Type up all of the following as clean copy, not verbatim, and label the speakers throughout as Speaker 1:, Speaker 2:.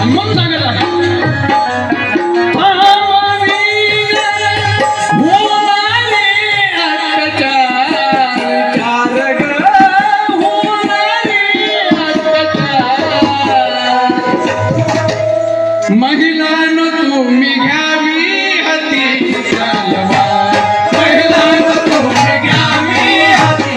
Speaker 1: आणि मग सांगत आहे महिलांनो तुम्ही घ्यावी हाती तलवार, महिलांनो तुम्ही घ्यावी हाती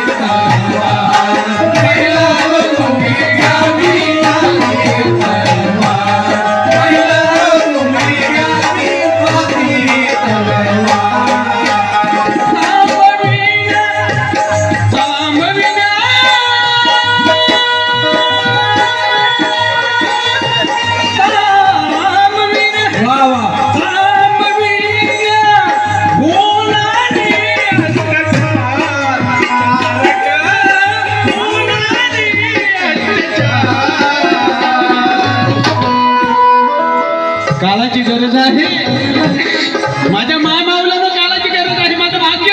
Speaker 1: तलवार, महिलांनो तुम्ही घ्यावी हाती तलवार, महिलांनो तुम्ही घ्यावी हाती तलवार. काळाची गरज आहे, माझ्या मामावल्यानं काळाची गरज आहे. माझं भाग्य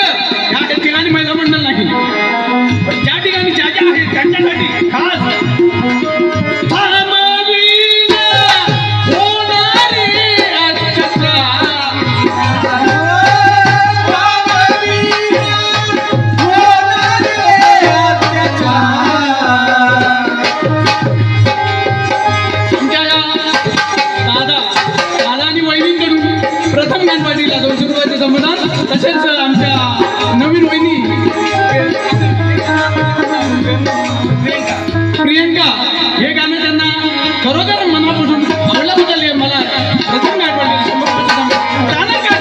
Speaker 1: या ठिकाणी महिला मंडळ नाही, ज्या ठिकाणी ज्या ज्या आहेत त्यांच्यासाठी खास तसेच आमच्या नवीन वहिनी प्रियंका हे गाणं त्यांना खरोखर मनापासून आवडल्याबद्दल मला प्रथम गाठ पडले. 100% गाणं काय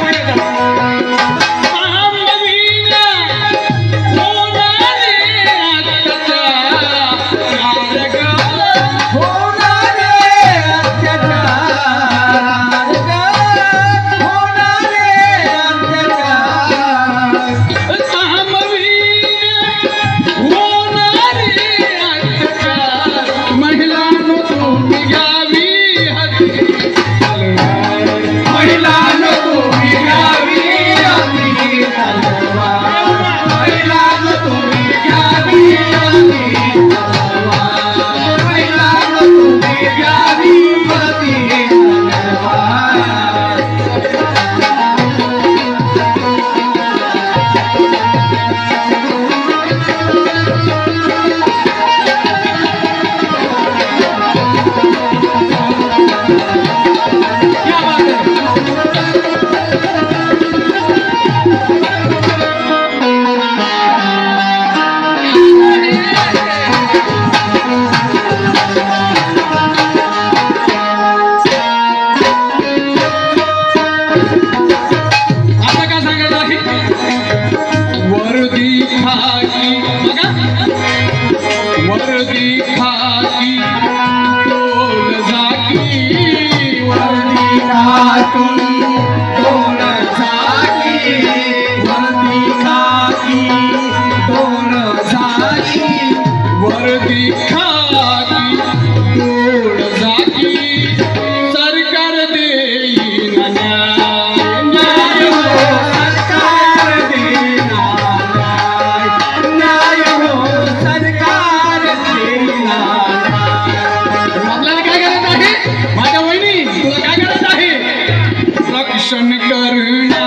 Speaker 1: वर्दी खाकी डोल झाकी, वर्दी खाकी डोल झाकी, वर्दी खाकी डोल झाकी, वर्दी खाकी डोल झाकी. सरकार देईन न्याय, न्याय हो सरकार देईन न्याय, न्याय हो सरकार देईन न्याय. आपल्याला काय करायचं आहे माझ्या वहिनी, तुला काय करायचं आहे? रक्षण करणा,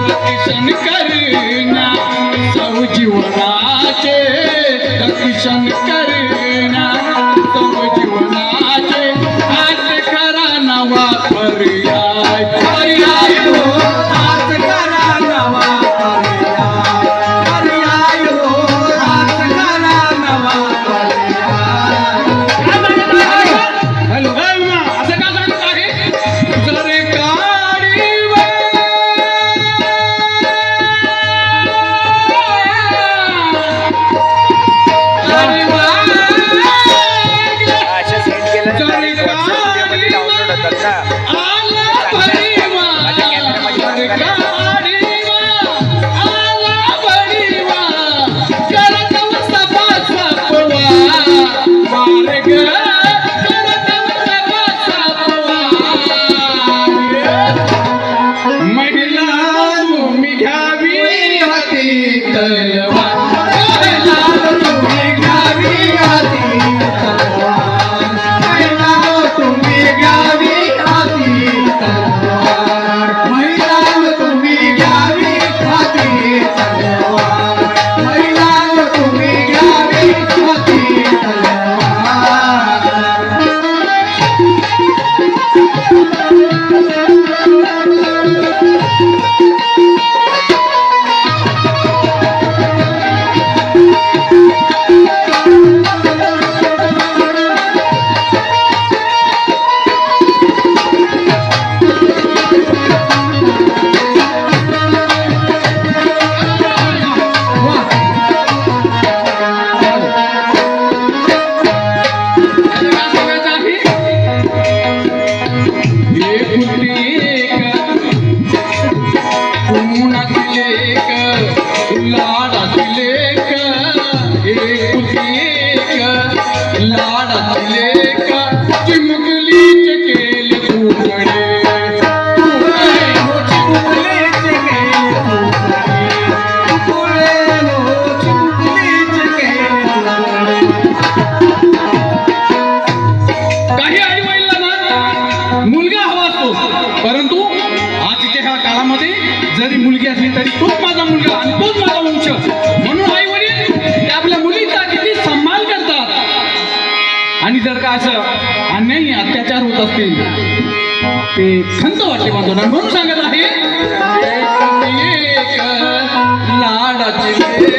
Speaker 1: रक्षण करणा सौजीवनाचे, रक्षण करणा सौजीवनाचे. हात करा नवा पर्याय, पर्याय हो हात करा नवा पर्याय, पर्याय हो हात करा नवा पर्याय. हॅलो असं का सांगत आहे? सरकारी खंत वाटली बांधवना म्हणून सांगत आहे एक लाडाची